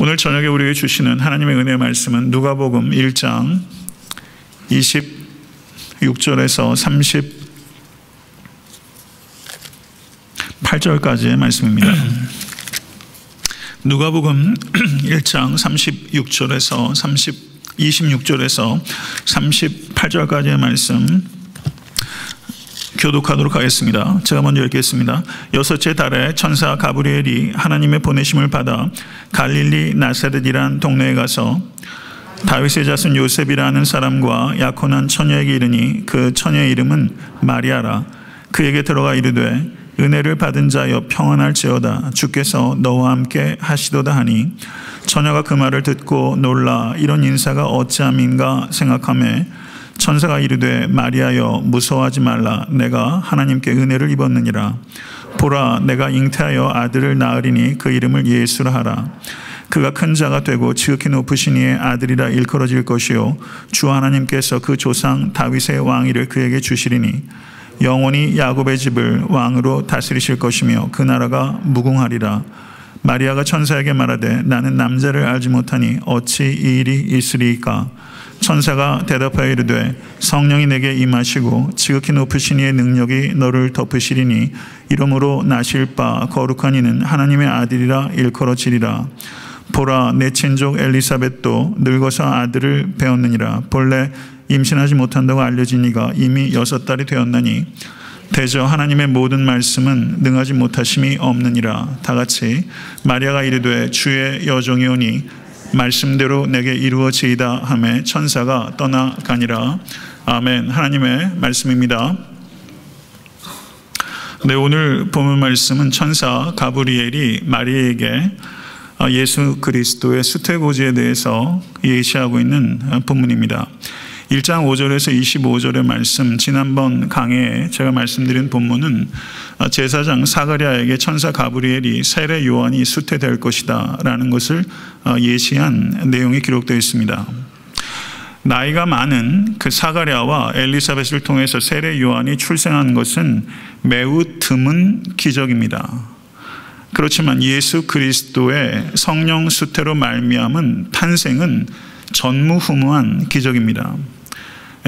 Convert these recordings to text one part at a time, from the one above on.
오늘 저녁에 우리에게 주시는 하나님의 은혜의 말씀은 누가복음 1장 26절에서 38절까지의 말씀입니다. 누가복음 1장 26절에서 38절까지의 말씀 교독하도록 하겠습니다. 제가 먼저 읽겠습니다. 여섯째 달에 천사 가브리엘이 하나님의 보내심을 받아 갈릴리 나사렛이란 동네에 가서 다윗의 자손 요셉이라는 사람과 약혼한 처녀에게 이르니 그 처녀의 이름은 마리아라. 그에게 들어가 이르되 은혜를 받은 자여 평안할지어다. 주께서 너와 함께 하시도다 하니 처녀가 그 말을 듣고 놀라 이런 인사가 어찌함인가 생각하매 천사가 이르되 마리아여 무서워하지 말라. 내가 하나님께 은혜를 입었느니라. 보라 내가 잉태하여 아들을 낳으리니 그 이름을 예수라 하라. 그가 큰 자가 되고 지극히 높으신 이의 아들이라 일컬어질 것이요 주 하나님께서 그 조상 다윗의 왕위를 그에게 주시리니 영원히 야곱의 집을 왕으로 다스리실 것이며 그 나라가 무궁하리라. 마리아가 천사에게 말하되 나는 남자를 알지 못하니 어찌 이 일이 있으리이까. 천사가 대답하여 이르되 성령이 내게 임하시고 지극히 높으신 이의 능력이 너를 덮으시리니 이러므로 나실 바 거룩한 이는 하나님의 아들이라 일컬어지리라. 보라 내 친족 엘리사벳도 늙어서 아들을 배웠느니라. 본래 임신하지 못한다고 알려진 이가 이미 6달이 되었나니 대저 하나님의 모든 말씀은 능하지 못하심이 없느니라. 다같이 마리아가 이르되 주의 여종이 오니 말씀대로 내게 이루어지이다 하매 천사가 떠나가니라. 아멘. 하나님의 말씀입니다. 네, 오늘 본문 말씀은 천사 가브리엘이 마리아에게 예수 그리스도의 수태고지에 대해서 예시하고 있는 본문입니다. 1장 5절에서 25절의 말씀, 지난번 강해에 제가 말씀드린 본문은 제사장 사가랴에게 천사 가브리엘이 세례 요한이 수태될 것이다 라는 것을 예시한 내용이 기록되어 있습니다. 나이가 많은 그 사가랴와 엘리사벳을 통해서 세례 요한이 출생한 것은 매우 드문 기적입니다. 그렇지만 예수 그리스도의 성령 수태로 말미암은 탄생은 전무후무한 기적입니다.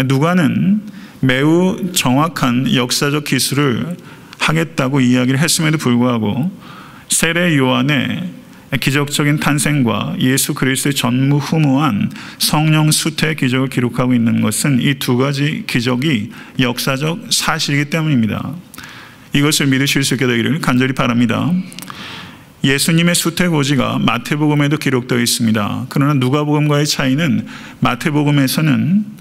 누가는 매우 정확한 역사적 기술을 하겠다고 이야기를 했음에도 불구하고 세례 요한의 기적적인 탄생과 예수 그리스도의 전무후무한 성령 수태의 기적을 기록하고 있는 것은 이 두 가지 기적이 역사적 사실이기 때문입니다. 이것을 믿으실 수 있게 되기를 간절히 바랍니다. 예수님의 수태고지가 마태복음에도 기록되어 있습니다. 그러나 누가복음과의 차이는 마태복음에서는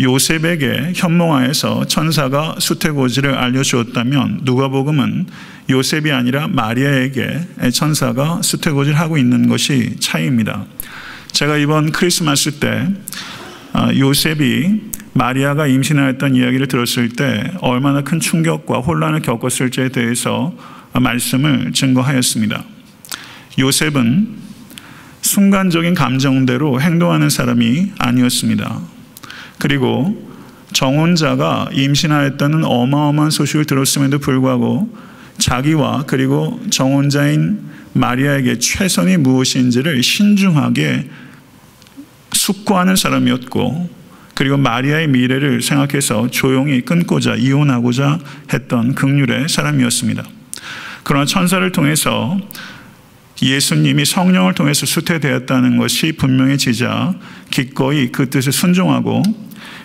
요셉에게 현몽하에서 천사가 수태고지를 알려주었다면 누가복음은 요셉이 아니라 마리아에게 천사가 수태고지를 하고 있는 것이 차이입니다. 제가 이번 크리스마스 때 요셉이 마리아가 임신하였던 이야기를 들었을 때 얼마나 큰 충격과 혼란을 겪었을지에 대해서 말씀을 증거하였습니다. 요셉은 순간적인 감정대로 행동하는 사람이 아니었습니다. 그리고 정혼자가 임신하였다는 어마어마한 소식을 들었음에도 불구하고 자기와 그리고 정혼자인 마리아에게 최선이 무엇인지를 신중하게 숙고하는 사람이었고, 그리고 마리아의 미래를 생각해서 조용히 끊고자 이혼하고자 했던 긍휼의 사람이었습니다. 그러나 천사를 통해서 예수님이 성령을 통해서 수태되었다는 것이 분명해지자 기꺼이 그 뜻에 순종하고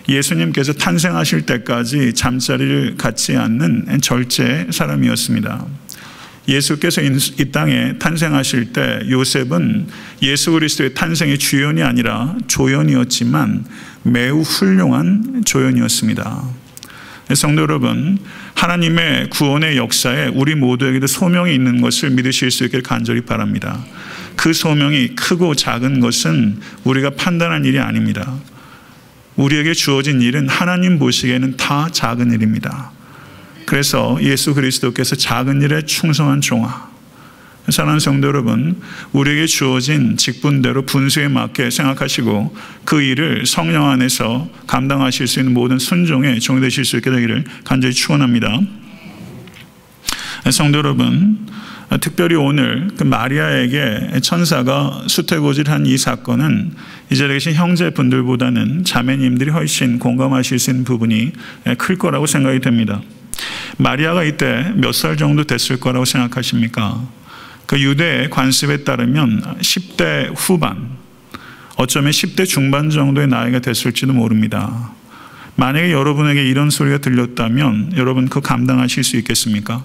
예수님께서 탄생하실 때까지 잠자리를 갖지 않는 절제 사람이었습니다. 예수께서 이 땅에 탄생하실 때 요셉은 예수 그리스도의 탄생의 주연이 아니라 조연이었지만 매우 훌륭한 조연이었습니다. 성도 여러분, 하나님의 구원의 역사에 우리 모두에게도 소명이 있는 것을 믿으실 수 있기를 간절히 바랍니다. 그 소명이 크고 작은 것은 우리가 판단할 일이 아닙니다. 우리에게 주어진 일은 하나님 보시기에는 다 작은 일입니다. 그래서 예수 그리스도께서 작은 일에 충성한 종아, 사랑하는 성도 여러분, 우리에게 주어진 직분대로 분수에 맞게 생각하시고 그 일을 성령 안에서 감당하실 수 있는 모든 순종의 종이 되실 수 있게 되기를 간절히 축원합니다. 성도 여러분, 특별히 오늘 그 마리아에게 천사가 수태고지한 이 사건은 이 자리에 계신 형제분들보다는 자매님들이 훨씬 공감하실 수 있는 부분이 클 거라고 생각이 됩니다. 마리아가 이때 몇 살 정도 됐을 거라고 생각하십니까? 그 유대의 관습에 따르면 10대 후반, 어쩌면 10대 중반 정도의 나이가 됐을지도 모릅니다. 만약에 여러분에게 이런 소리가 들렸다면 여러분 그거 감당하실 수 있겠습니까?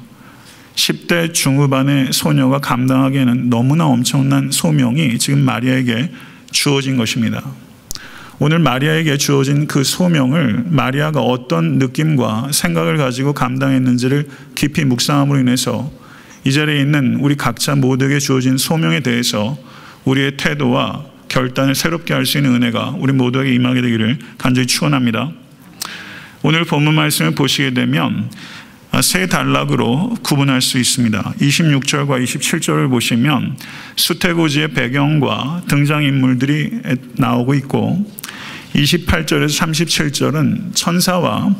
10대 중후반의 소녀가 감당하기에는 너무나 엄청난 소명이 지금 마리아에게 주어진 것입니다. 오늘 마리아에게 주어진 그 소명을 마리아가 어떤 느낌과 생각을 가지고 감당했는지를 깊이 묵상함으로 인해서 이 자리에 있는 우리 각자 모두에게 주어진 소명에 대해서 우리의 태도와 결단을 새롭게 할 수 있는 은혜가 우리 모두에게 임하게 되기를 간절히 축원합니다. 오늘 본문 말씀을 보시게 되면 세 단락으로 구분할 수 있습니다. 26절과 27절을 보시면 수태고지의 배경과 등장인물들이 나오고 있고 28절에서 37절은 천사와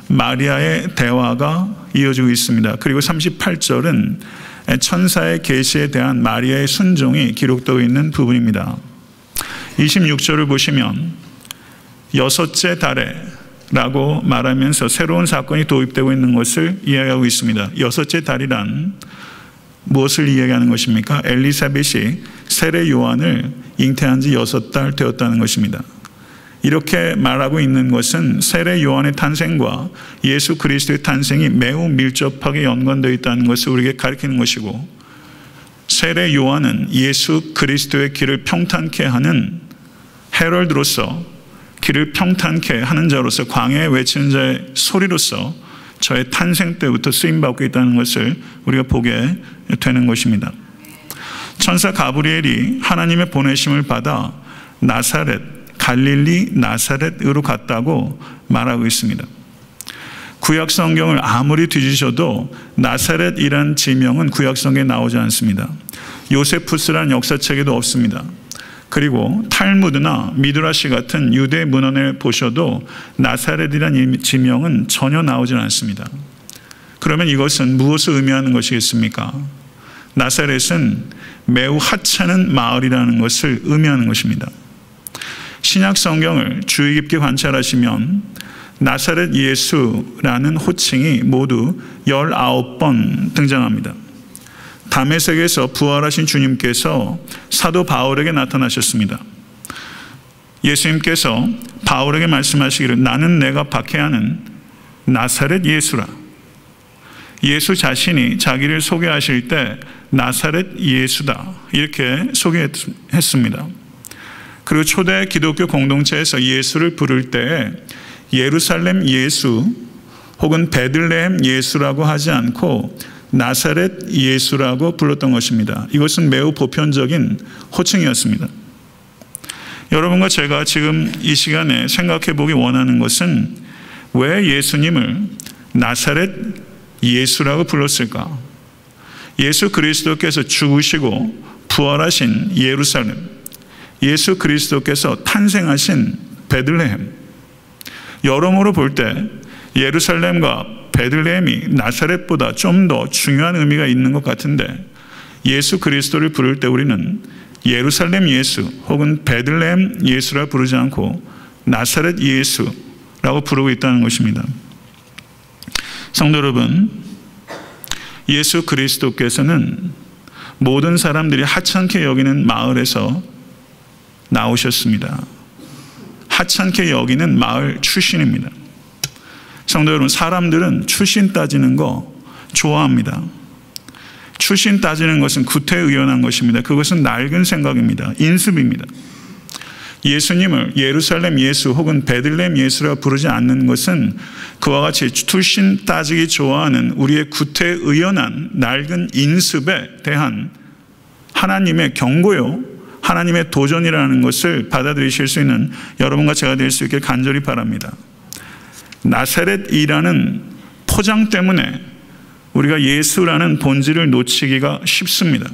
마리아의 대화가 이어지고 있습니다. 그리고 38절은 천사의 계시에 대한 마리아의 순종이 기록되어 있는 부분입니다. 26절을 보시면 여섯째 달에 라고 말하면서 새로운 사건이 도입되고 있는 것을 이야기하고 있습니다. 여섯째 달이란 무엇을 이야기하는 것입니까? 엘리사벳이 세례 요한을 잉태한 지 6달 되었다는 것입니다. 이렇게 말하고 있는 것은 세례 요한의 탄생과 예수 그리스도의 탄생이 매우 밀접하게 연관되어 있다는 것을 우리에게 가르치는 것이고, 세례 요한은 예수 그리스도의 길을 평탄케 하는 헤럴드로서, 길을 평탄케 하는 자로서, 광야에 외치는 자의 소리로서 저의 탄생 때부터 쓰임받고 있다는 것을 우리가 보게 되는 것입니다. 천사 가브리엘이 하나님의 보내심을 받아 나사렛, 갈릴리 나사렛으로 갔다고 말하고 있습니다. 구약 성경을 아무리 뒤지셔도 나사렛이란 지명은 구약 성경에 나오지 않습니다. 요세푸스란 역사책에도 없습니다. 그리고 탈무드나 미드라시 같은 유대 문헌을 보셔도 나사렛이란 지명은 전혀 나오지 않습니다. 그러면 이것은 무엇을 의미하는 것이겠습니까? 나사렛은 매우 하찮은 마을이라는 것을 의미하는 것입니다. 신약 성경을 주의 깊게 관찰하시면 나사렛 예수라는 호칭이 모두 19번 등장합니다. 다메섹에서 부활하신 주님께서 사도 바울에게 나타나셨습니다. 예수님께서 바울에게 말씀하시기를 나는 내가 박해하는 나사렛 예수라. 예수 자신이 자기를 소개하실 때 나사렛 예수다 이렇게 소개했습니다. 그리고 초대 기독교 공동체에서 예수를 부를 때 예루살렘 예수 혹은 베들레헴 예수라고 하지 않고 나사렛 예수라고 불렀던 것입니다. 이것은 매우 보편적인 호칭이었습니다. 여러분과 제가 지금 이 시간에 생각해 보기 원하는 것은 왜 예수님을 나사렛 예수라고 불렀을까? 예수 그리스도께서 죽으시고 부활하신 예루살렘, 예수 그리스도께서 탄생하신 베들레헴, 여러모로 볼 때 예루살렘과 베들레헴이 나사렛보다 좀 더 중요한 의미가 있는 것 같은데, 예수 그리스도를 부를 때 우리는 예루살렘 예수 혹은 베들레헴 예수라 부르지 않고 나사렛 예수라고 부르고 있다는 것입니다. 성도 여러분, 예수 그리스도께서는 모든 사람들이 하찮게 여기는 마을에서 나오셨습니다. 하찮게 여기는 마을 출신입니다. 성도 여러분, 사람들은 출신 따지는 거 좋아합니다. 출신 따지는 것은 구태의연한 것입니다. 그것은 낡은 생각입니다. 인습입니다. 예수님을 예루살렘 예수 혹은 베들레헴 예수라 부르지 않는 것은 그와 같이 출신 따지기 좋아하는 우리의 구태의연한 낡은 인습에 대한 하나님의 경고요, 하나님의 도전이라는 것을 받아들이실 수 있는 여러분과 제가 될 수 있길 간절히 바랍니다. 나사렛이라는 포장 때문에 우리가 예수라는 본질을 놓치기가 쉽습니다.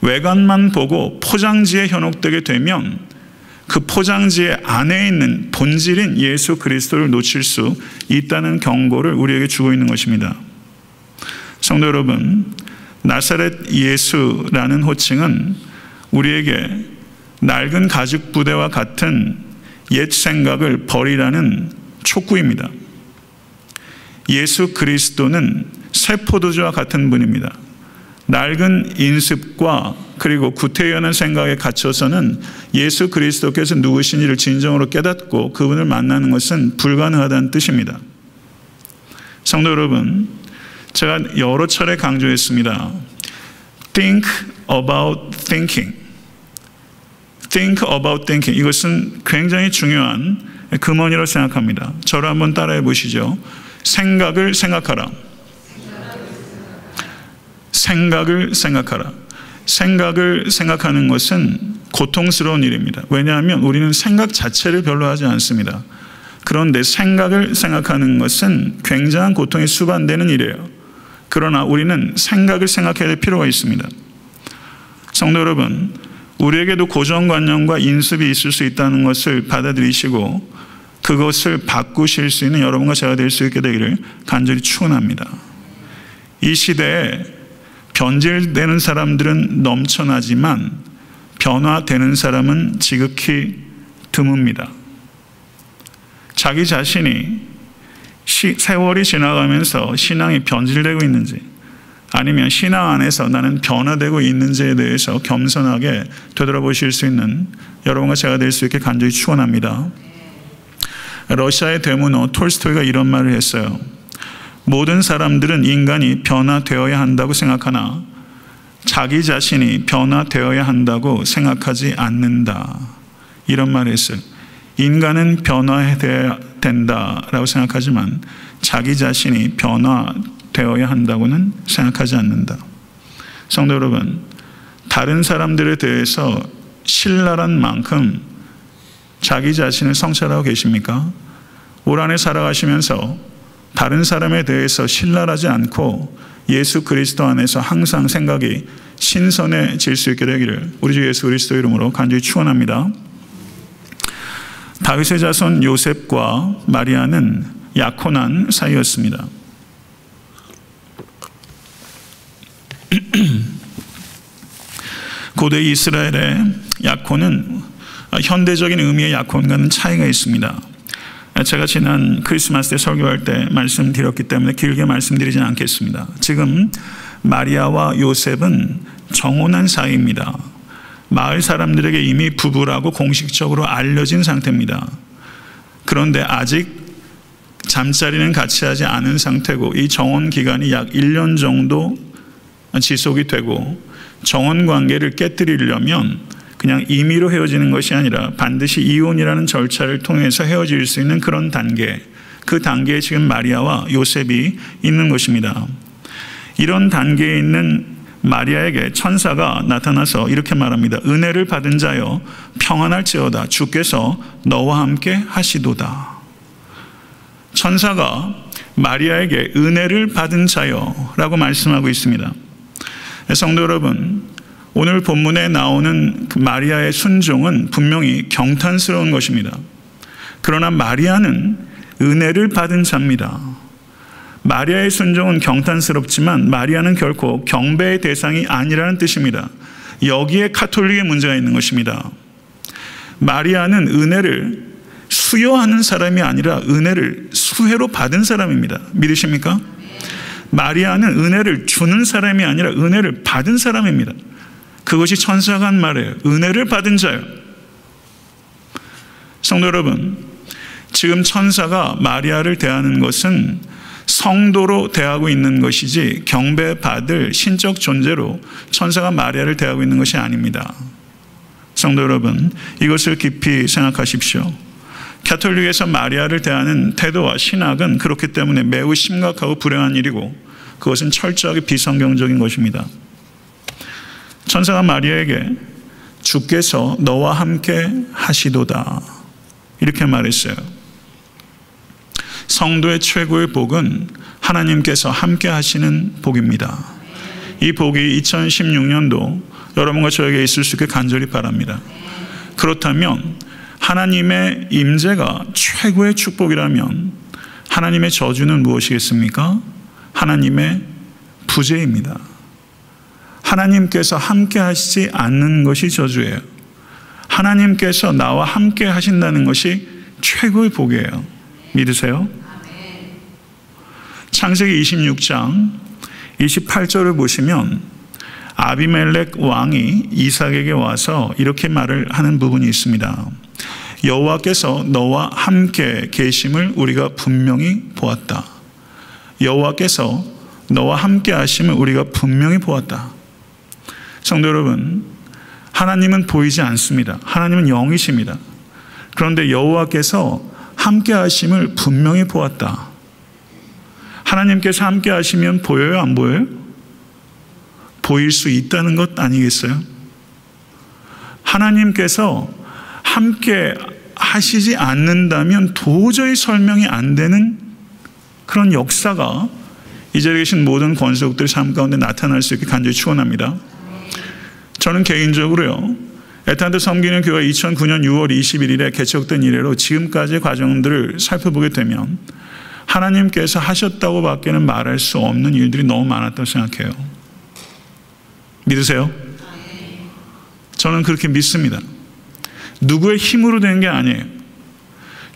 외관만 보고 포장지에 현혹되게 되면 그 포장지 안에 있는 본질인 예수 그리스도를 놓칠 수 있다는 경고를 우리에게 주고 있는 것입니다. 성도 여러분, 나사렛 예수라는 호칭은 우리에게 낡은 가죽 부대와 같은 옛 생각을 버리라는 촉구입니다. 예수 그리스도는 새 포도주와 같은 분입니다. 낡은 인습과 그리고 구태연한 생각에 갇혀서는 예수 그리스도께서 누구신지를 진정으로 깨닫고 그분을 만나는 것은 불가능하다는 뜻입니다. 성도 여러분, 제가 여러 차례 강조했습니다. Think about thinking. Think about thinking. 이것은 굉장히 중요한 금원이라고 생각합니다. 저를 한번 따라해 보시죠. 생각을 생각하라. 생각을 생각하라. 생각을 생각하는 것은 고통스러운 일입니다. 왜냐하면 우리는 생각 자체를 별로 하지 않습니다. 그런데 생각을 생각하는 것은 굉장한 고통이 수반되는 일이에요. 그러나 우리는 생각을 생각해야 될 필요가 있습니다. 성도 여러분, 우리에게도 고정관념과 인습이 있을 수 있다는 것을 받아들이시고 그것을 바꾸실 수 있는 여러분과 제가 될 수 있게 되기를 간절히 축원합니다. 이 시대에 변질되는 사람들은 넘쳐나지만 변화되는 사람은 지극히 드뭅니다. 자기 자신이 세월이 지나가면서 신앙이 변질되고 있는지 아니면 신앙 안에서 나는 변화되고 있는지에 대해서 겸손하게 되돌아보실 수 있는 여러분과 제가 될 수 있게 간절히 축원합니다. 러시아의 대문호 톨스토이가 이런 말을 했어요. 모든 사람들은 인간이 변화되어야 한다고 생각하나 자기 자신이 변화되어야 한다고 생각하지 않는다. 이런 말을 했어요. 인간은 변화되어야 된다라고 생각하지만 자기 자신이 변화되어야 한다고는 생각하지 않는다. 성도 여러분, 다른 사람들에 대해서 신랄한 만큼 자기 자신을 성찰하고 계십니까? 올 한해 살아가시면서 다른 사람에 대해서 신랄하지 않고 예수 그리스도 안에서 항상 생각이 신선해질 수 있게 되기를 우리 주 예수 그리스도 이름으로 간절히 축원합니다. 다윗의 자손 요셉과 마리아는 약혼한 사이였습니다. 고대 이스라엘의 약혼은 현대적인 의미의 약혼과는 차이가 있습니다. 제가 지난 크리스마스 때 설교할 때 말씀드렸기 때문에 길게 말씀드리진 않겠습니다. 지금 마리아와 요셉은 정혼한 사이입니다. 마을 사람들에게 이미 부부라고 공식적으로 알려진 상태입니다. 그런데 아직 잠자리는 같이 하지 않은 상태고 이 정혼 기간이 약 1년 정도 지속이 되고 정혼 관계를 깨뜨리려면 그냥 임의로 헤어지는 것이 아니라 반드시 이혼이라는 절차를 통해서 헤어질 수 있는 그런 단계, 그 단계에 지금 마리아와 요셉이 있는 것입니다. 이런 단계에 있는 마리아에게 천사가 나타나서 이렇게 말합니다. 은혜를 받은 자여 평안할지어다. 주께서 너와 함께 하시도다. 천사가 마리아에게 은혜를 받은 자여 라고 말씀하고 있습니다. 성도 여러분, 오늘 본문에 나오는 그 마리아의 순종은 분명히 경탄스러운 것입니다. 그러나 마리아는 은혜를 받은 자입니다. 마리아의 순종은 경탄스럽지만 마리아는 결코 경배의 대상이 아니라는 뜻입니다. 여기에 가톨릭의 문제가 있는 것입니다. 마리아는 은혜를 수여하는 사람이 아니라 은혜를 수혜로 받은 사람입니다. 믿으십니까? 마리아는 은혜를 주는 사람이 아니라 은혜를 받은 사람입니다. 그것이 천사가 한 말이에요. 은혜를 받은 자요. 성도 여러분, 지금 천사가 마리아를 대하는 것은 성도로 대하고 있는 것이지 경배받을 신적 존재로 천사가 마리아를 대하고 있는 것이 아닙니다. 성도 여러분, 이것을 깊이 생각하십시오. 가톨릭에서 마리아를 대하는 태도와 신학은 그렇기 때문에 매우 심각하고 불행한 일이고 그것은 철저하게 비성경적인 것입니다. 천사가 마리아에게 주께서 너와 함께 하시도다 이렇게 말했어요. 성도의 최고의 복은 하나님께서 함께 하시는 복입니다. 이 복이 2016년도 여러분과 저에게 있을 수 있게 간절히 바랍니다. 그렇다면 하나님의 임재가 최고의 축복이라면 하나님의 저주는 무엇이겠습니까? 하나님의 부재입니다. 하나님께서 함께 하시지 않는 것이 저주예요. 하나님께서 나와 함께 하신다는 것이 최고의 복이에요. 믿으세요? 창세기 26장 28절을 보시면 아비멜렉 왕이 이삭에게 와서 이렇게 말을 하는 부분이 있습니다. 여호와께서 너와 함께 계심을 우리가 분명히 보았다. 여호와께서 너와 함께 하심을 우리가 분명히 보았다. 성도 여러분, 하나님은 보이지 않습니다. 하나님은 영이십니다. 그런데 여호와께서 함께 하심을 분명히 보았다. 하나님께서 함께 하시면 보여요, 안 보여요? 보일 수 있다는 것 아니겠어요? 하나님께서 함께 하시지 않는다면 도저히 설명이 안 되는 그런 역사가 이 자리에 계신 모든 권속들의 삶 가운데 나타날 수 있게 간절히 축원합니다. 저는 개인적으로요, 에탄드 섬기는 교회 2009년 6월 21일에 개척된 이래로 지금까지의 과정들을 살펴보게 되면 하나님께서 하셨다고 밖에는 말할 수 없는 일들이 너무 많았다고 생각해요. 믿으세요? 저는 그렇게 믿습니다. 누구의 힘으로 된 게 아니에요.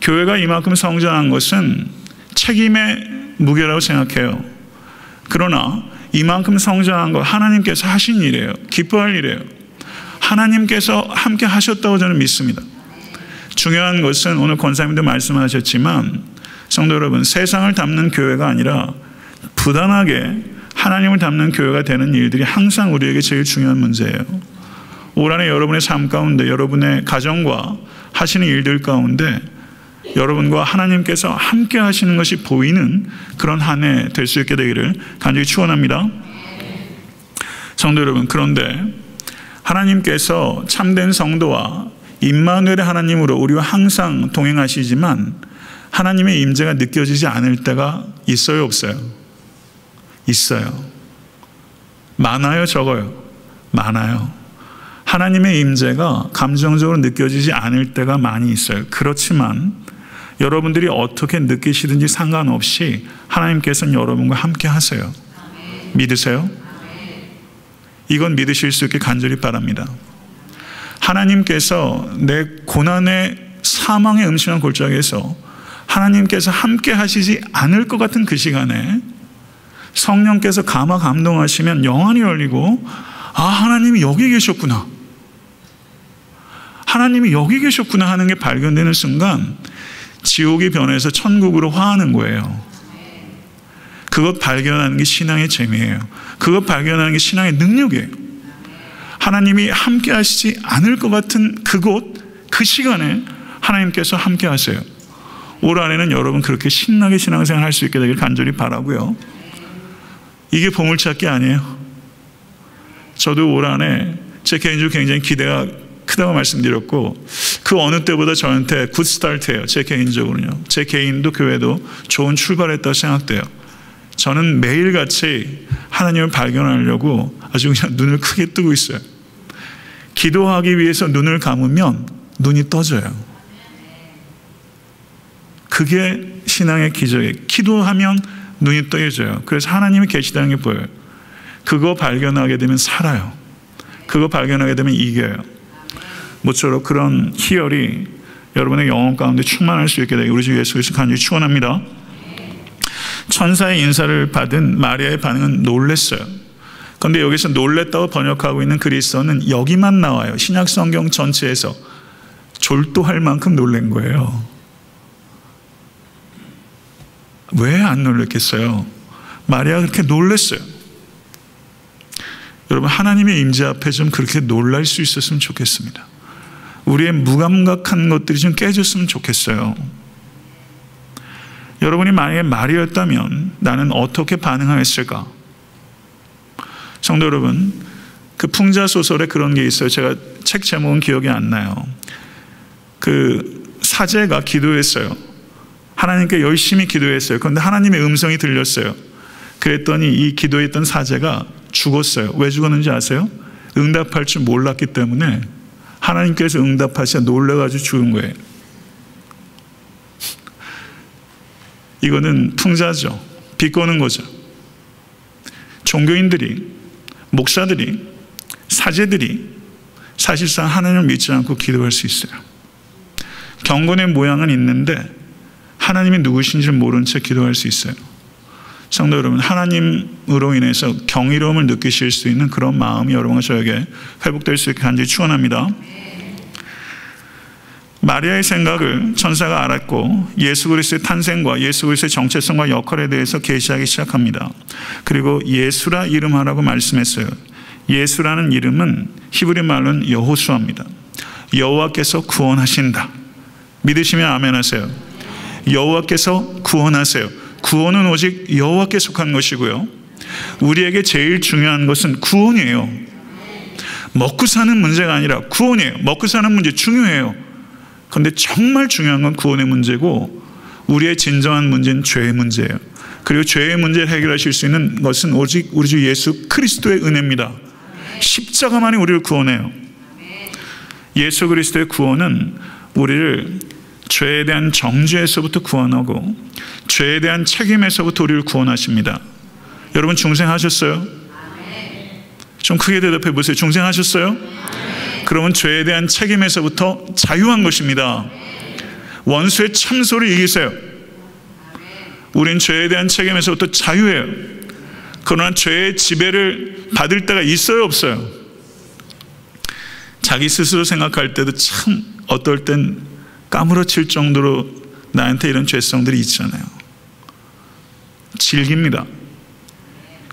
교회가 이만큼 성장한 것은 책임의 무게라고 생각해요. 그러나 이만큼 성장한 것 하나님께서 하신 일이에요. 기뻐할 일이에요. 하나님께서 함께 하셨다고 저는 믿습니다. 중요한 것은 오늘 권사님도 말씀하셨지만 성도 여러분, 세상을 담는 교회가 아니라 부단하게 하나님을 담는 교회가 되는 일들이 항상 우리에게 제일 중요한 문제예요. 올 한해 여러분의 삶 가운데, 여러분의 가정과 하시는 일들 가운데 여러분과 하나님께서 함께 하시는 것이 보이는 그런 한 해 될 수 있게 되기를 간절히 축원합니다. 성도 여러분, 그런데 하나님께서 참된 성도와 임마누엘의 하나님으로 우리와 항상 동행하시지만 하나님의 임재가 느껴지지 않을 때가 있어요, 없어요? 있어요. 많아요, 적어요? 많아요. 하나님의 임재가 감정적으로 느껴지지 않을 때가 많이 있어요. 그렇지만 여러분들이 어떻게 느끼시든지 상관없이 하나님께서는 여러분과 함께 하세요. 믿으세요? 이건 믿으실 수 있게 간절히 바랍니다. 하나님께서 내 고난의 사망의 음침한 골짜기에서 하나님께서 함께 하시지 않을 것 같은 그 시간에 성령께서 감화 감동하시면 영안이 열리고, 아, 하나님이 여기 계셨구나, 하나님이 여기 계셨구나 하는 게 발견되는 순간 지옥이 변해서 천국으로 화하는 거예요. 그것 발견하는 게 신앙의 재미예요. 그것 발견하는 게 신앙의 능력이에요. 하나님이 함께 하시지 않을 것 같은 그곳, 그 시간에 하나님께서 함께 하세요. 올 한해는 여러분 그렇게 신나게 신앙생활 할 수 있게 되길 간절히 바라고요. 이게 보물찾기 아니에요. 저도 올 한해 제 개인적으로 굉장히 기대가 크다고 말씀드렸고, 그 어느 때보다 저한테 굿 스타트예요. 제 개인적으로는요. 제 개인도 교회도 좋은 출발했다고 생각돼요. 저는 매일같이 하나님을 발견하려고 아주 그냥 눈을 크게 뜨고 있어요. 기도하기 위해서 눈을 감으면 눈이 떠져요. 그게 신앙의 기적이에요. 기도하면 눈이 떠져요. 그래서 하나님이 계시다는 게 보여요. 그거 발견하게 되면 살아요. 그거 발견하게 되면 이겨요. 모쪼록 그런 희열이 여러분의 영혼 가운데 충만할 수 있게 되길 우리 주 예수 그리스도 간절히 축원합니다. 천사의 인사를 받은 마리아의 반응은 놀랬어요. 그런데 여기서 놀랬다고 번역하고 있는 그리스어는 여기만 나와요. 신약 성경 전체에서 졸도할 만큼 놀란 거예요. 왜 안 놀랬겠어요? 마리아가 그렇게 놀랬어요. 여러분, 하나님의 임재 앞에 좀 그렇게 놀랄 수 있었으면 좋겠습니다. 우리의 무감각한 것들이 좀 깨졌으면 좋겠어요. 여러분이 만약에 마리아였다면 나는 어떻게 반응하였을까? 성도 여러분, 그 풍자 소설에 그런 게 있어요. 제가 책 제목은 기억이 안 나요. 그 사제가 기도했어요. 하나님께 열심히 기도했어요. 그런데 하나님의 음성이 들렸어요. 그랬더니 이 기도했던 사제가 죽었어요. 왜 죽었는지 아세요? 응답할 줄 몰랐기 때문에 하나님께서 응답하시자 놀라가지고 죽은 거예요. 이거는 풍자죠. 비꼬는 거죠. 종교인들이 목사들이, 사제들이 사실상 하나님을 믿지 않고 기도할 수 있어요. 경건의 모양은 있는데 하나님이 누구신지를 모른 채 기도할 수 있어요. 성도 여러분, 하나님으로 인해서 경이로움을 느끼실 수 있는 그런 마음이 여러분과 저에게 회복될 수 있게 간절히 축원합니다. 마리아의 생각을 천사가 알았고 예수 그리스도의 탄생과 예수 그리스도의 정체성과 역할에 대해서 계시하기 시작합니다. 그리고 예수라 이름하라고 말씀했어요. 예수라는 이름은 히브리 말로는 여호수아입니다. 여호와께서 구원하신다. 믿으시면 아멘 하세요. 여호와께서 구원하세요. 구원은 오직 여호와께 속한 것이고요. 우리에게 제일 중요한 것은 구원이에요. 먹고 사는 문제가 아니라 구원이에요. 먹고 사는 문제 중요해요. 그런데 정말 중요한 건 구원의 문제고, 우리의 진정한 문제는 죄의 문제예요. 그리고 죄의 문제를 해결하실 수 있는 것은 오직 우리 주 예수 그리스도의 은혜입니다. 십자가만이 우리를 구원해요. 예수 그리스도의 구원은 우리를 죄에 대한 정죄에서부터 구원하고 죄에 대한 책임에서부터 우리를 구원하십니다. 여러분 중생하셨어요? 좀 크게 대답해 보세요. 중생하셨어요? 그러면 죄에 대한 책임에서부터 자유한 것입니다. 원수의 참소를 이기세요. 우린 죄에 대한 책임에서부터 자유해요. 그러나 죄의 지배를 받을 때가 있어요, 없어요? 자기 스스로 생각할 때도 참 어떨 땐 까무러칠 정도로 나한테 이런 죄성들이 있잖아요. 즐깁니다.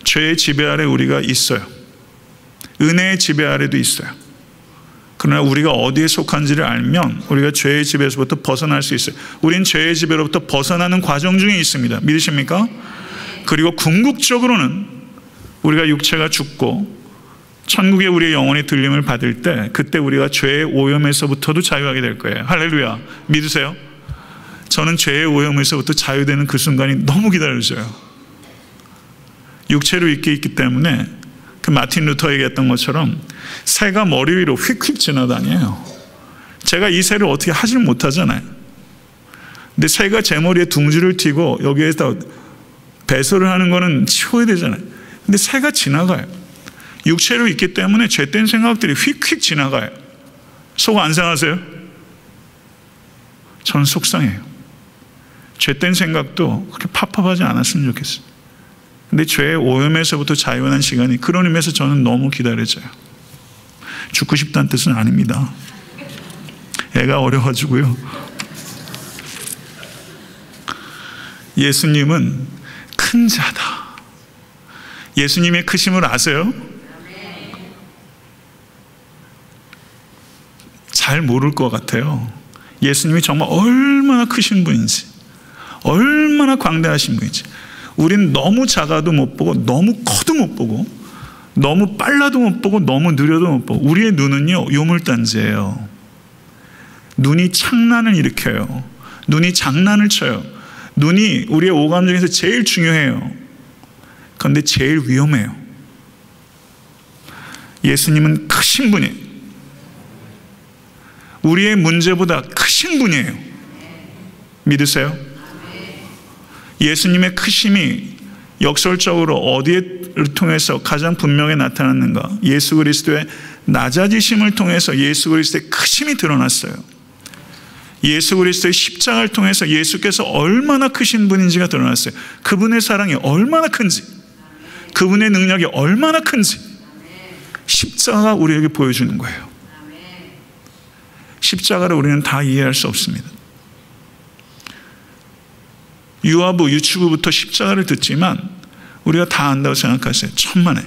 죄의 지배 아래 우리가 있어요. 은혜의 지배 아래도 있어요. 그러나 우리가 어디에 속한지를 알면 우리가 죄의 지배에서부터 벗어날 수 있어요. 우린 죄의 지배로부터 벗어나는 과정 중에 있습니다. 믿으십니까? 그리고 궁극적으로는 우리가 육체가 죽고 천국에 우리의 영혼이 들림을 받을 때, 그때 우리가 죄의 오염에서부터도 자유하게 될 거예요. 할렐루야. 믿으세요? 저는 죄의 오염에서부터 자유되는 그 순간이 너무 기다려져요. 육체로 있기 때문에 그 마틴 루터 얘기했던 것처럼 새가 머리 위로 휙휙 지나다녀요. 제가 이 새를 어떻게 하질 못하잖아요. 근데 새가 제 머리에 둥지를 튀고 여기에다 배설을 하는 거는 치워야 되잖아요. 근데 새가 지나가요. 육체로 있기 때문에 죄된 생각들이 휙휙 지나가요. 속 안 상하세요? 저는 속상해요. 죄된 생각도 그렇게 팝팝하지 않았으면 좋겠어요. 근데 죄의 오염에서부터 자유한 시간이, 그런 의미에서 저는 너무 기다려져요. 죽고 싶다는 뜻은 아닙니다. 애가 어려가지고요. 예수님은 큰 자다. 예수님의 크심을 아세요? 잘 모를 것 같아요. 예수님이 정말 얼마나 크신 분인지, 얼마나 광대하신 분인지. 우린 너무 작아도 못 보고, 너무 커도 못 보고, 너무 빨라도 못 보고, 너무 느려도 못 보고. 우리의 눈은요, 요물단지예요. 눈이 창란을 일으켜요. 눈이 장난을 쳐요. 눈이 우리의 오감 중에서 제일 중요해요. 그런데 제일 위험해요. 예수님은 크신 분이에요. 우리의 문제보다 크신 분이에요. 믿으세요? 예수님의 크심이 역설적으로 어디를 통해서 가장 분명히 나타났는가? 예수 그리스도의 낮아지심을 통해서 예수 그리스도의 크심이 드러났어요. 예수 그리스도의 십자가를 통해서 예수께서 얼마나 크신 분인지가 드러났어요. 그분의 사랑이 얼마나 큰지, 그분의 능력이 얼마나 큰지 십자가가 우리에게 보여주는 거예요. 십자가를 우리는 다 이해할 수 없습니다. 유아부, 유치부부터 십자가를 듣지만 우리가 다 안다고 생각하세요. 천만에.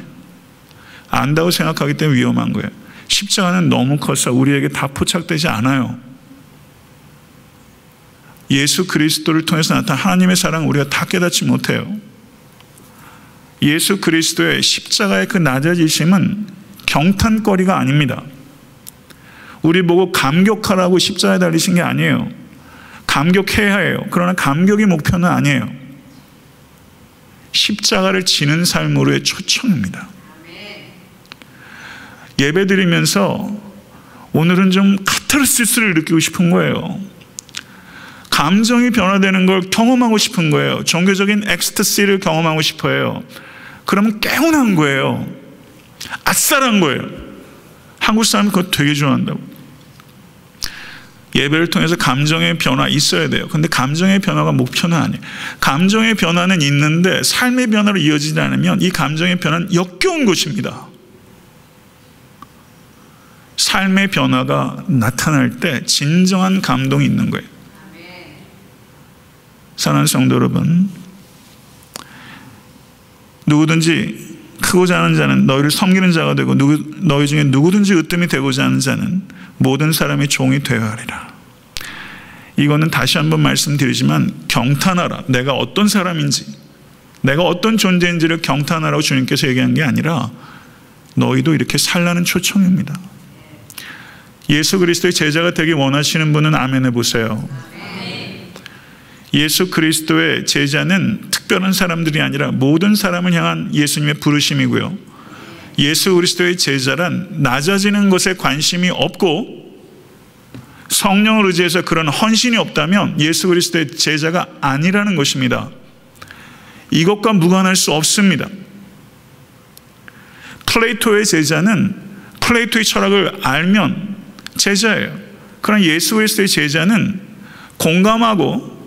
안다고 생각하기 때문에 위험한 거예요. 십자가는 너무 커서 우리에게 다 포착되지 않아요. 예수 그리스도를 통해서 나타난 하나님의 사랑을 우리가 다 깨닫지 못해요. 예수 그리스도의 십자가의 그 낮아지심은 경탄거리가 아닙니다. 우리 보고 감격하라고 십자가에 달리신 게 아니에요. 감격해야 해요. 그러나 감격이 목표는 아니에요. 십자가를 지는 삶으로의 초청입니다. 예배 드리면서 오늘은 좀 카타르시스를 느끼고 싶은 거예요. 감정이 변화되는 걸 경험하고 싶은 거예요. 종교적인 엑스터시를 경험하고 싶어요. 그러면 개운한 거예요. 아싸란 거예요. 한국 사람은 그거 되게 좋아한다고. 예배를 통해서 감정의 변화 있어야 돼요. 근데 감정의 변화가 목표는 아니에요. 감정의 변화는 있는데 삶의 변화로 이어지지 않으면 이 감정의 변화는 역겨운 것입니다. 삶의 변화가 나타날 때 진정한 감동이 있는 거예요. 사랑하는 성도 여러분, 누구든지 크고자 하는 자는 너희를 섬기는 자가 되고 너희 중에 누구든지 으뜸이 되고자 하는 자는 모든 사람의 종이 되어야 하리라. 이거는 다시 한번 말씀드리지만 경탄하라. 내가 어떤 사람인지, 내가 어떤 존재인지를 경탄하라고 주님께서 얘기한 게 아니라 너희도 이렇게 살라는 초청입니다. 예수 그리스도의 제자가 되기 원하시는 분은 아멘 해보세요. 예수 그리스도의 제자는 특별한 사람들이 아니라 모든 사람을 향한 예수님의 부르심이고요. 예수 그리스도의 제자란 낮아지는 것에 관심이 없고 성령을 의지해서 그런 헌신이 없다면 예수 그리스도의 제자가 아니라는 것입니다. 이것과 무관할 수 없습니다. 플레이토의 제자는 플레이토의 철학을 알면 제자예요. 그러나 예수 그리스도의 제자는 공감하고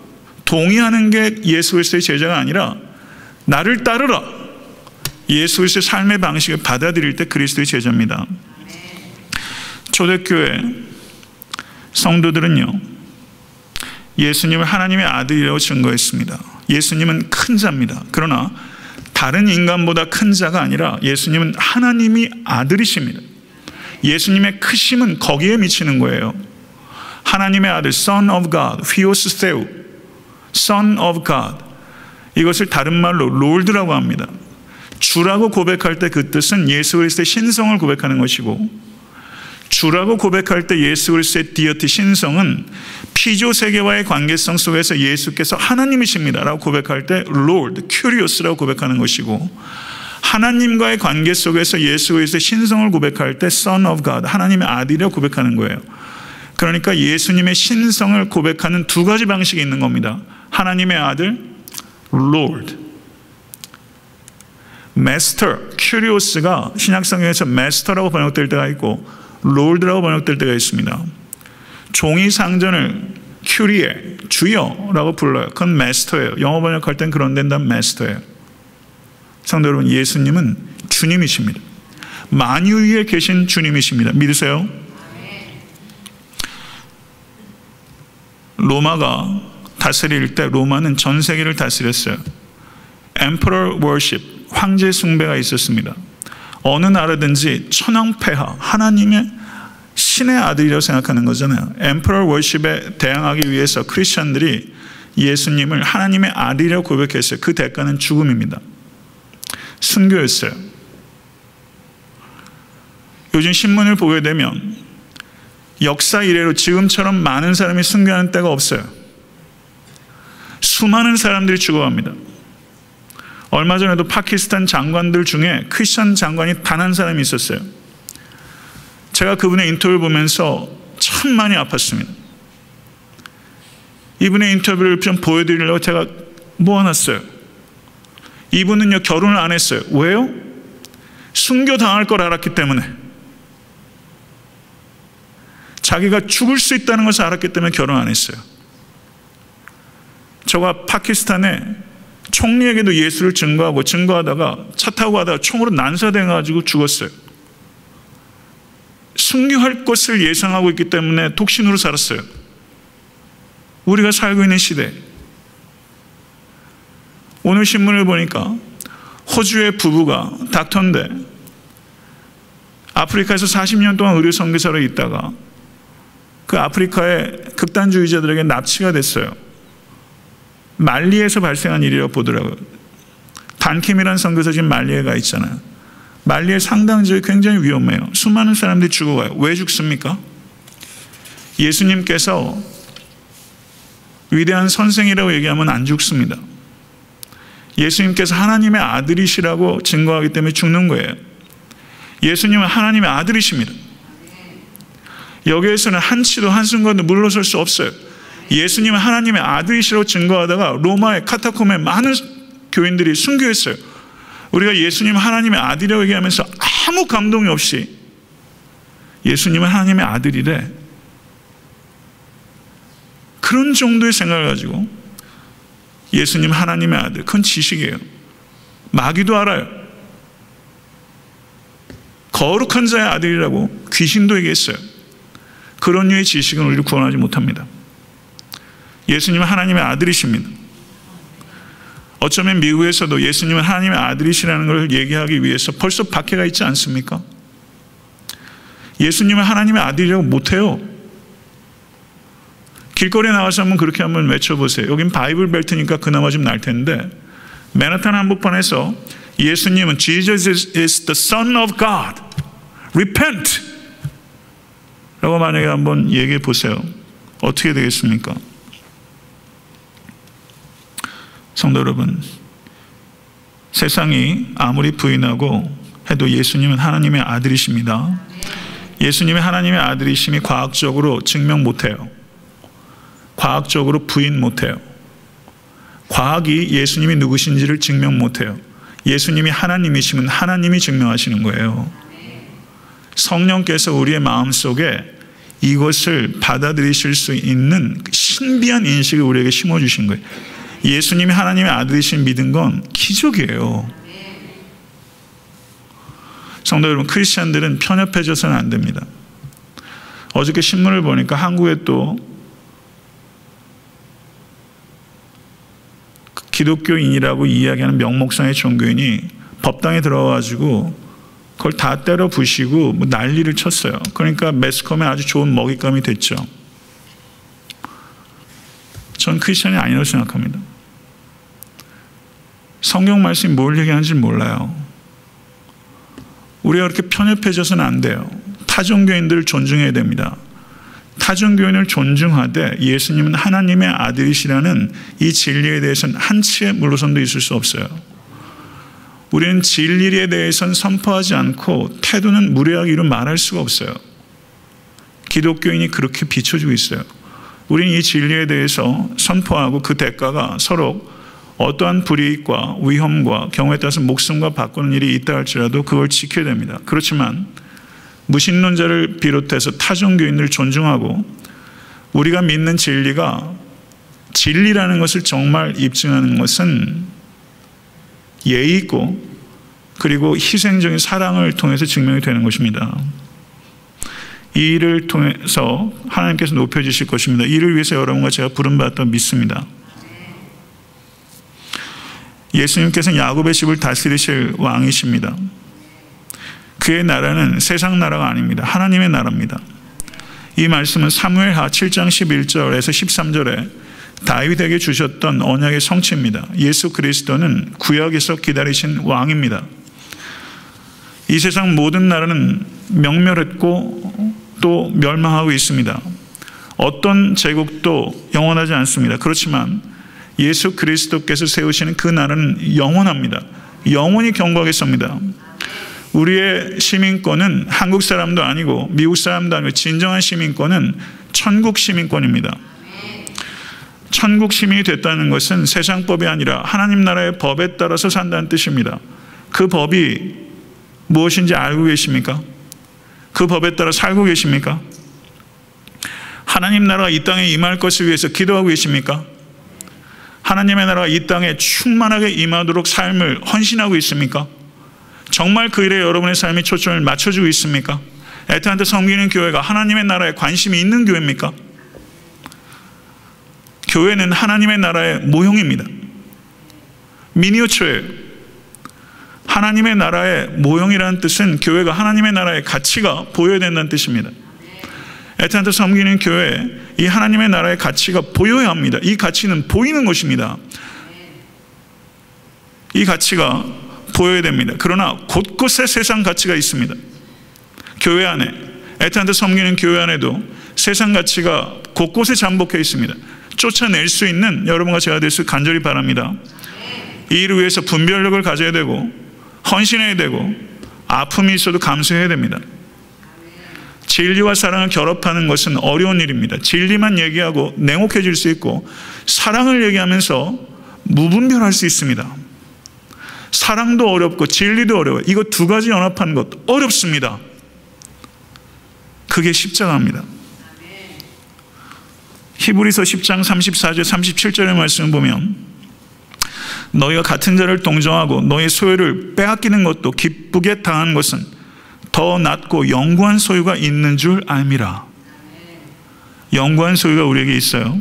동의하는 게 예수 그리스도의 제자가 아니라 나를 따르라. 예수 그리스도의 삶의 방식을 받아들일 때 그리스도의 제자입니다. 초대교회 성도들은요, 예수님을 하나님의 아들이라고 증거했습니다. 예수님은 큰 자입니다. 그러나 다른 인간보다 큰 자가 아니라 예수님은 하나님이 아들이십니다. 예수님의 크심은 거기에 미치는 거예요. 하나님의 아들, Son of God, Theos Theou, Son of God. 이것을 다른 말로 롤드라고 합니다. 주라고 고백할 때 그 뜻은 예수 그리스도의 신성을 고백하는 것이고, 주라고 고백할 때 예수 그리스도의 디어티 신성은 피조 세계와의 관계성 속에서 예수께서 하나님이십니다 라고 고백할 때 Lord, Curious라고 고백하는 것이고, 하나님과의 관계 속에서 예수 그리스도의 신성을 고백할 때 Son of God, 하나님의 아들이라고 고백하는 거예요. 그러니까 예수님의 신성을 고백하는 두 가지 방식이 있는 겁니다. 하나님의 아들, Lord. Master, Curious가 신약성경에서 Master라고 번역될 때가 있고 Lord라고 번역될 때가 있습니다. 종이 상전을 Curie, 주여라고 불러요. 그건 Master예요. 영어 번역할 땐 그런 데는 다 Master예요. 성도 여러분, 예수님은 주님이십니다. 만유 위에 계신 주님이십니다. 믿으세요? 로마가 다스릴 때 로마는 전 세계를 다스렸어요. Emperor worship, 황제 숭배가 있었습니다. 어느 나라든지 천황폐하, 하나님의 신의 아들이라고 생각하는 거잖아요. Emperor worship에 대항하기 위해서 크리스천들이 예수님을 하나님의 아들이라고 고백했어요. 그 대가는 죽음입니다. 순교였어요. 요즘 신문을 보게 되면 역사 이래로 지금처럼 많은 사람이 순교하는 때가 없어요. 수많은 사람들이 죽어갑니다. 얼마 전에도 파키스탄 장관들 중에 크리스천 장관이 단 한 사람이 있었어요. 제가 그분의 인터뷰를 보면서 참 많이 아팠습니다. 이분의 인터뷰를 좀 보여드리려고 제가 모아놨어요. 이분은요, 결혼을 안 했어요. 왜요? 순교당할 걸 알았기 때문에. 자기가 죽을 수 있다는 것을 알았기 때문에 결혼 안 했어요. 저가 파키스탄에 총리에게도 예수를 증거하다가 차 타고 가다가 총으로 난사돼가지고 죽었어요. 순교할 것을 예상하고 있기 때문에 독신으로 살았어요. 우리가 살고 있는 시대. 오늘 신문을 보니까 호주의 부부가 닥터인데 아프리카에서 40년 동안 의료 선교사로 있다가 그 아프리카의 극단주의자들에게 납치가 됐어요. 말리에서 발생한 일이라고 보더라고요. 단킴이라는 선교사 지금 말리에 가 있잖아요. 말리의 상당 지역이 굉장히 위험해요. 수많은 사람들이 죽어가요. 왜 죽습니까? 예수님께서 위대한 선생이라고 얘기하면 안 죽습니다. 예수님께서 하나님의 아들이시라고 증거하기 때문에 죽는 거예요. 예수님은 하나님의 아들이십니다. 여기에서는 한치도 한순간도 물러설 수 없어요. 예수님은 하나님의 아들이시라고 증거하다가 로마의 카타콤에 많은 교인들이 순교했어요. 우리가 예수님 하나님의 아들이라고 얘기하면서 아무 감동이 없이 예수님은 하나님의 아들이래, 그런 정도의 생각을 가지고 예수님 하나님의 아들, 그건 지식이에요. 마귀도 알아요. 거룩한 자의 아들이라고 귀신도 얘기했어요. 그런 류의 지식은 우리를 구원하지 못합니다. 예수님은 하나님의 아들이십니다. 어쩌면 미국에서도 예수님은 하나님의 아들이시라는 걸 얘기하기 위해서 벌써 박해가 있지 않습니까? 예수님은 하나님의 아들이라고 못해요. 길거리에 나와서 한번 외쳐보세요. 여긴 바이블 벨트니까 그나마 좀 날 텐데, 맨하탄 한복판에서 예수님은 Jesus is the Son of God, repent 라고 만약에 한번 얘기해 보세요. 어떻게 되겠습니까? 성도 여러분, 세상이 아무리 부인하고 해도 예수님은 하나님의 아들이십니다. 예수님이 하나님의 아들이심이 과학적으로 증명 못해요. 과학적으로 부인 못해요. 과학이 예수님이 누구신지를 증명 못해요. 예수님이 하나님이시면 하나님이 증명하시는 거예요. 성령께서 우리의 마음속에 이것을 받아들이실 수 있는 신비한 인식을 우리에게 심어주신 거예요. 예수님이 하나님의 아들이신 믿은 건 기적이에요. 성도 여러분, 크리스찬들은 편협해져서는 안 됩니다. 어저께 신문을 보니까 한국에 또 기독교인이라고 이야기하는 명목상의 종교인이 법당에 들어와가지고 그걸 다 때려 부시고 난리를 쳤어요. 그러니까 매스컴에 아주 좋은 먹잇감이 됐죠. 전 크리스찬이 아니라고 생각합니다. 성경 말씀이 뭘 얘기하는지 몰라요. 우리가 그렇게 편협해져서는 안 돼요. 타종교인들을 존중해야 됩니다. 타종교인을 존중하되 예수님은 하나님의 아들이시라는 이 진리에 대해서는 한치의 물러섬도 있을 수 없어요. 우리는 진리에 대해서는 선포하지 않고 태도는 무례하기로 말할 수가 없어요. 기독교인이 그렇게 비춰주고 있어요. 우리는 이 진리에 대해서 선포하고 그 대가가 서로 어떠한 불이익과 위험과 경우에 따라서 목숨과 바꾸는 일이 있다 할지라도 그걸 지켜야 됩니다. 그렇지만 무신론자를 비롯해서 타종교인을 존중하고 우리가 믿는 진리가 진리라는 것을 정말 입증하는 것은 예의 있고 그리고 희생적인 사랑을 통해서 증명이 되는 것입니다. 이 일을 통해서 하나님께서 높여주실 것입니다. 이를 위해서 여러분과 제가 부름받았다고 믿습니다. 예수님께서는 야곱의 집을 다스리실 왕이십니다. 그의 나라는 세상 나라가 아닙니다. 하나님의 나라입니다. 이 말씀은 사무엘하 7장 11절에서 13절에 다윗에게 주셨던 언약의 성취입니다. 예수 그리스도는 구약에서 기다리신 왕입니다. 이 세상 모든 나라는 명멸했고 또 멸망하고 있습니다. 어떤 제국도 영원하지 않습니다. 그렇지만 예수 그리스도께서 세우시는 그 나라는 영원합니다. 영원히 경고하겠습니다. 우리의 시민권은 한국 사람도 아니고 미국 사람도 아니고 진정한 시민권은 천국 시민권입니다. 천국 시민이 됐다는 것은 세상 법이 아니라 하나님 나라의 법에 따라서 산다는 뜻입니다. 그 법이 무엇인지 알고 계십니까? 그 법에 따라 살고 계십니까? 하나님 나라가 이 땅에 임할 것을 위해서 기도하고 계십니까? 하나님의 나라가 이 땅에 충만하게 임하도록 삶을 헌신하고 있습니까? 정말 그 일에 여러분의 삶이 초점을 맞춰주고 있습니까? 애타한테 섬기는 교회가 하나님의 나라에 관심이 있는 교회입니까? 교회는 하나님의 나라의 모형입니다. 미니어처예요. 하나님의 나라의 모형이라는 뜻은 교회가 하나님의 나라의 가치가 보여야 된다는 뜻입니다. 애타한테 섬기는 교회에 이 하나님의 나라의 가치가 보여야 합니다. 이 가치는 보이는 것입니다. 이 가치가 보여야 됩니다. 그러나 곳곳에 세상 가치가 있습니다. 교회 안에, 애타한테 섬기는 교회 안에도 세상 가치가 곳곳에 잠복해 있습니다. 쫓아낼 수 있는 여러분과 제가 될 수 간절히 바랍니다. 이 일을 위해서 분별력을 가져야 되고 헌신해야 되고 아픔이 있어도 감수해야 됩니다. 진리와 사랑을 결합하는 것은 어려운 일입니다. 진리만 얘기하고 냉혹해질 수 있고 사랑을 얘기하면서 무분별할 수 있습니다. 사랑도 어렵고 진리도 어려워요. 이거 두 가지 연합하는 것도 어렵습니다. 그게 십자가입니다. 히브리서 10장 34절 37절의 말씀을 보면 너희가 같은 자를 동정하고 너희 소유를 빼앗기는 것도 기쁘게 당하는 것은 더 낫고 영구한 소유가 있는 줄 알미라. 영구한 소유가 우리에게 있어요.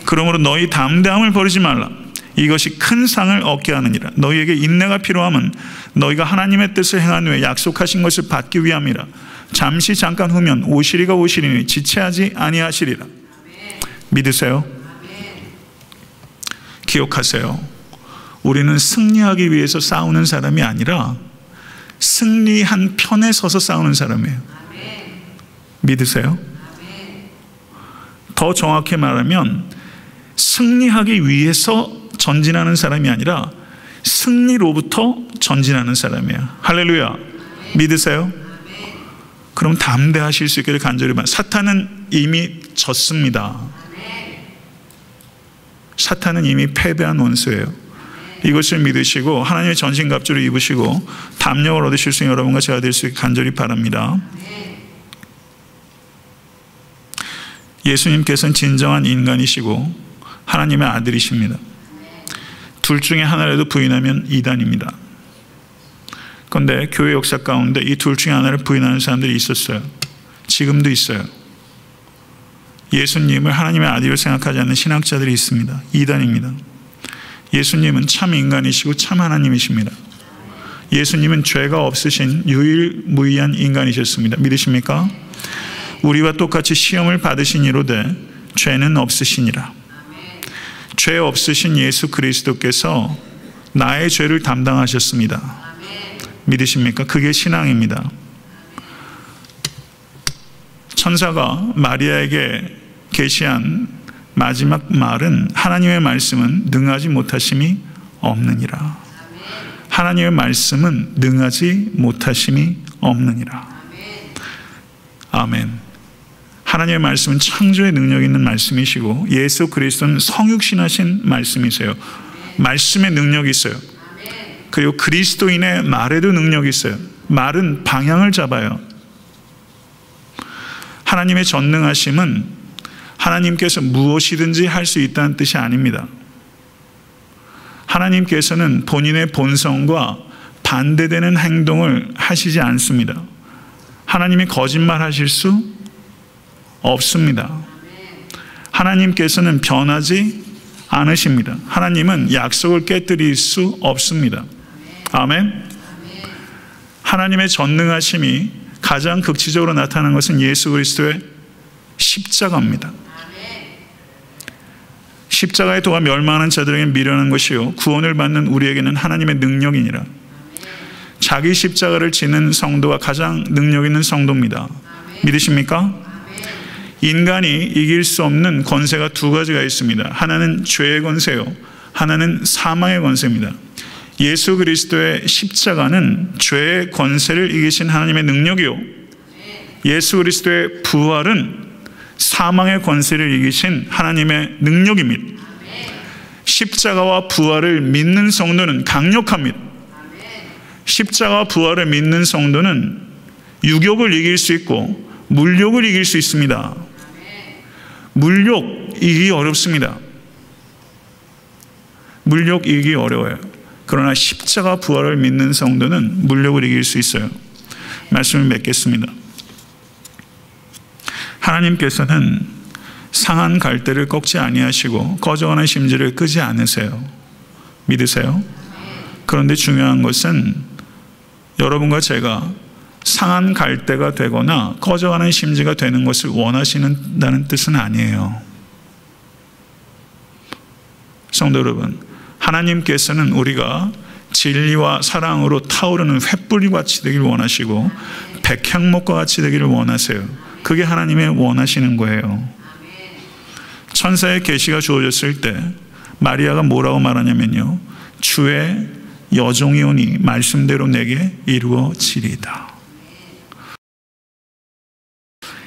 그러므로 너희 담대함을 버리지 말라. 이것이 큰 상을 얻게 하느니라. 너희에게 인내가 필요함은 너희가 하나님의 뜻을 행한 후에 약속하신 것을 받기 위함이라. 잠시 잠깐 후면 오시리가 오시리니 지체하지 아니하시리라. 믿으세요? 기억하세요. 우리는 승리하기 위해서 싸우는 사람이 아니라 승리한 편에 서서 싸우는 사람이에요. 믿으세요? 더 정확히 말하면 승리하기 위해서 전진하는 사람이 아니라 승리로부터 전진하는 사람이에요. 할렐루야. 믿으세요? 그럼 담대하실 수 있기를 간절히 바랍니다. 사탄은 이미 졌습니다. 사탄은 이미 패배한 원수예요. 이것을 믿으시고 하나님의 전신갑주를 입으시고 담력을 얻으실 수 있는 여러분과 제가 될 수 있게 간절히 바랍니다. 예수님께서는 진정한 인간이시고 하나님의 아들이십니다. 둘 중에 하나라도 부인하면 이단입니다. 그런데 교회 역사 가운데 이 둘 중에 하나를 부인하는 사람들이 있었어요. 지금도 있어요. 예수님을 하나님의 아들로 생각하지 않는 신학자들이 있습니다. 이단입니다. 예수님은 참 인간이시고 참 하나님이십니다. 예수님은 죄가 없으신 유일무이한 인간이셨습니다. 믿으십니까? 우리와 똑같이 시험을 받으신 이로되 죄는 없으시니라. 죄 없으신 예수 그리스도께서 나의 죄를 담당하셨습니다. 믿으십니까? 그게 신앙입니다. 천사가 마리아에게 계시한 마지막 말은 하나님의 말씀은 능하지 못하심이 없느니라. 하나님의 말씀은 능하지 못하심이 없느니라. 아멘. 하나님의 말씀은 창조의 능력 있는 말씀이시고 예수 그리스도는 성육신하신 말씀이세요. 말씀에 능력이 있어요. 그리고 그리스도인의 말에도 능력이 있어요. 말은 방향을 잡아요. 하나님의 전능하심은 하나님께서 무엇이든지 할 수 있다는 뜻이 아닙니다. 하나님께서는 본인의 본성과 반대되는 행동을 하시지 않습니다. 하나님이 거짓말하실 수 없습니다. 하나님께서는 변하지 않으십니다. 하나님은 약속을 깨뜨릴 수 없습니다. 아멘. 하나님의 전능하심이 가장 극치적으로 나타난 것은 예수 그리스도의 십자가입니다. 십자가의 도가 멸망하는 자들에게 미련한 것이요 구원을 받는 우리에게는 하나님의 능력이니라. 자기 십자가를 지는 성도가 가장 능력 있는 성도입니다. 믿으십니까? 인간이 이길 수 없는 권세가 두 가지가 있습니다. 하나는 죄의 권세요, 하나는 사망의 권세입니다. 예수 그리스도의 십자가는 죄의 권세를 이기신 하나님의 능력이요, 예수 그리스도의 부활은 사망의 권세를 이기신 하나님의 능력입니다. 십자가와 부활을 믿는 성도는 강력합니다. 십자가와 부활을 믿는 성도는 유욕을 이길 수 있고 물욕을 이길 수 있습니다. 물욕 이기기 어렵습니다. 물욕 이기기 어려워요. 그러나 십자가 부활을 믿는 성도는 물욕을 이길 수 있어요. 말씀을 맺겠습니다. 하나님께서는 상한 갈대를 꺾지 아니하시고 꺼져가는 심지를 끄지 않으세요. 믿으세요? 그런데 중요한 것은 여러분과 제가 상한 갈대가 되거나 꺼져가는 심지가 되는 것을 원하시는다는 뜻은 아니에요. 성도 여러분, 하나님께서는 우리가 진리와 사랑으로 타오르는 횃불이 같이 되기를 원하시고 백향목과 같이 되기를 원하세요. 그게 하나님의 원하시는 거예요. 천사의 계시가 주어졌을 때 마리아가 뭐라고 말하냐면요, 주의 여종이 오니 말씀대로 내게 이루어지리이다.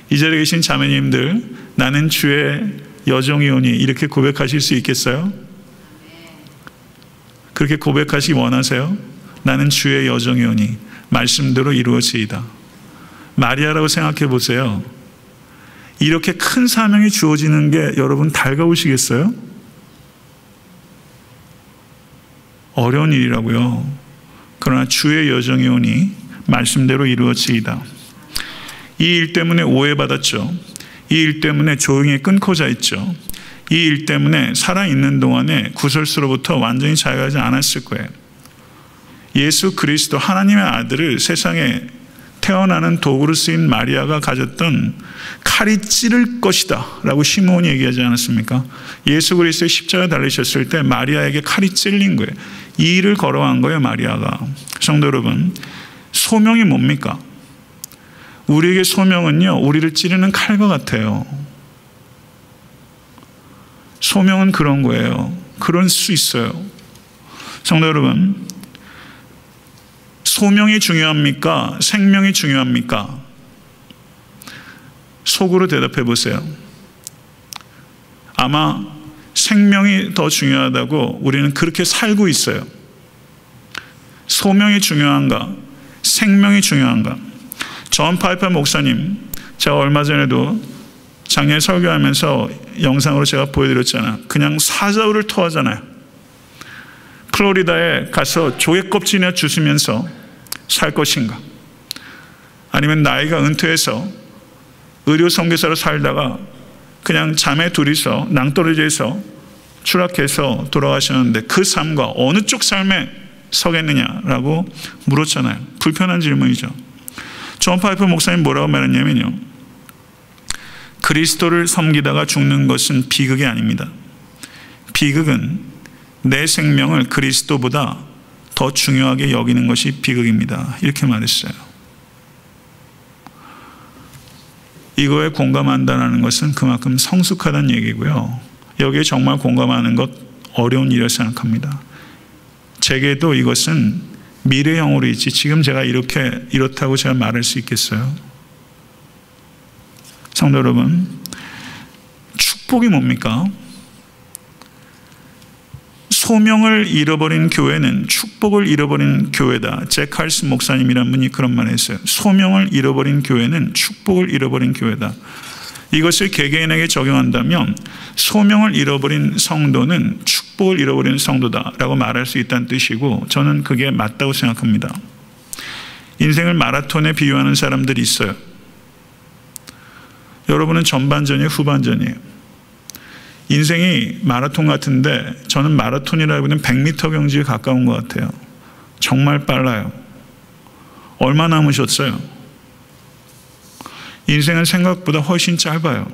이 자리에 계신 자매님들, 나는 주의 여종이 오니 이렇게 고백하실 수 있겠어요? 그렇게 고백하시기 원하세요? 나는 주의 여정이오니 말씀대로 이루어지이다. 마리아라고 생각해 보세요. 이렇게 큰 사명이 주어지는 게 여러분 달가우시겠어요? 어려운 일이라고요. 그러나 주의 여정이오니 말씀대로 이루어지이다. 이 일 때문에 오해받았죠. 이 일 때문에 조용히 끊고자 했죠. 이 일 때문에 살아있는 동안에 구설수로부터 완전히 자유하지 않았을 거예요. 예수 그리스도 하나님의 아들을 세상에 태어나는 도구로 쓰인 마리아가 가졌던 칼이 찌를 것이다 라고 시므온이 얘기하지 않았습니까? 예수 그리스도의 십자가에 달리셨을 때 마리아에게 칼이 찔린 거예요. 이 일을 걸어간 거예요, 마리아가. 성도 여러분, 소명이 뭡니까? 우리에게 소명은요, 우리를 찌르는 칼과 같아요. 소명은 그런 거예요. 그럴 수 있어요. 성도 여러분, 소명이 중요합니까? 생명이 중요합니까? 속으로 대답해 보세요. 아마 생명이 더 중요하다고 우리는 그렇게 살고 있어요. 소명이 중요한가? 생명이 중요한가? 존 파이퍼 목사님, 제가 얼마 전에도 작년에 설교하면서 영상으로 제가 보여드렸잖아요. 그냥 사자우를 토하잖아요. 플로리다에 가서 조개 껍질이나 주시면서 살 것인가? 아니면 나이가 은퇴해서 의료 선교사로 살다가 그냥 자매 둘이서 낭떠러지에서 추락해서 돌아가셨는데 그 삶과 어느 쪽 삶에 서겠느냐라고 물었잖아요. 불편한 질문이죠. 존 파이퍼 목사님 뭐라고 말했냐면요, 그리스도를 섬기다가 죽는 것은 비극이 아닙니다. 비극은 내 생명을 그리스도보다 더 중요하게 여기는 것이 비극입니다. 이렇게 말했어요. 이거에 공감한다는 것은 그만큼 성숙하다는 얘기고요. 여기에 정말 공감하는 것 어려운 일이라고 생각합니다. 제게도 이것은 미래형으로 있지 지금 제가 이렇다고 제가 말할 수 있겠어요? 성도 여러분, 축복이 뭡니까? 소명을 잃어버린 교회는 축복을 잃어버린 교회다. 잭 칼슨 목사님이란 분이 그런 말을 했어요. 소명을 잃어버린 교회는 축복을 잃어버린 교회다. 이것을 개개인에게 적용한다면 소명을 잃어버린 성도는 축복을 잃어버린 성도다라고 말할 수 있다는 뜻이고, 저는 그게 맞다고 생각합니다. 인생을 마라톤에 비유하는 사람들이 있어요. 여러분은 전반전이에요, 후반전이에요? 인생이 마라톤 같은데 저는 마라톤이라기보다는 100m 경지에 가까운 것 같아요. 정말 빨라요. 얼마 남으셨어요? 인생은 생각보다 훨씬 짧아요.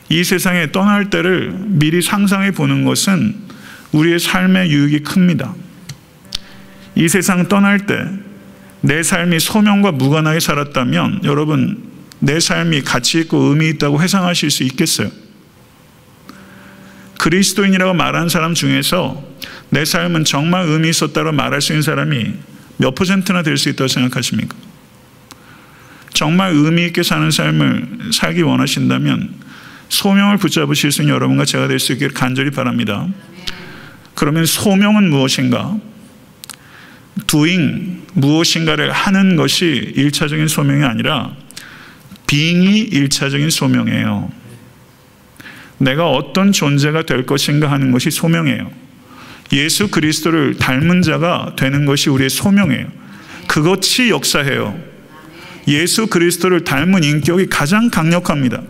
이 세상에 떠날 때를 미리 상상해 보는 것은 우리의 삶의 유익이 큽니다. 이 세상 떠날 때 내 삶이 소명과 무관하게 살았다면 여러분, 내 삶이 가치 있고 의미 있다고 회상하실 수 있겠어요? 그리스도인이라고 말하는 사람 중에서 내 삶은 정말 의미 있었다고 말할 수 있는 사람이 몇 %나 될 수 있다고 생각하십니까? 정말 의미 있게 사는 삶을 살기 원하신다면 소명을 붙잡으실 수 있는 여러분과 제가 될 수 있기를 간절히 바랍니다. 그러면 소명은 무엇인가? doing, 무엇인가를 하는 것이 1차적인 소명이 아니라 being이 1차적인 소명이에요. 내가 어떤 존재가 될 것인가 하는 것이 소명이에요. 예수 그리스도를 닮은 자가 되는 것이 우리의 소명이에요. 그것이 역사해요. 예수 그리스도를 닮은 인격이 가장 강력합니다.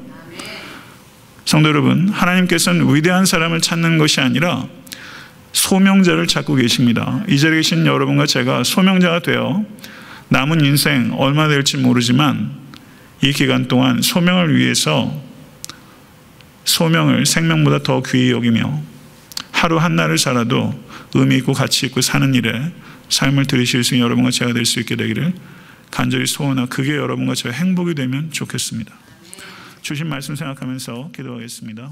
성도 여러분, 하나님께서는 위대한 사람을 찾는 것이 아니라 소명자를 찾고 계십니다. 이 자리에 계신 여러분과 제가 소명자가 되어 남은 인생 얼마 될지 모르지만 이 기간 동안 소명을 위해서 소명을 생명보다 더 귀히 여기며 하루 한날을 살아도 의미 있고 가치 있고 사는 일에 삶을 들이실 수 있는 여러분과 제가 될 수 있게 되기를 간절히 소원하고, 그게 여러분과 제가 행복이 되면 좋겠습니다. 주신 말씀 생각하면서 기도하겠습니다.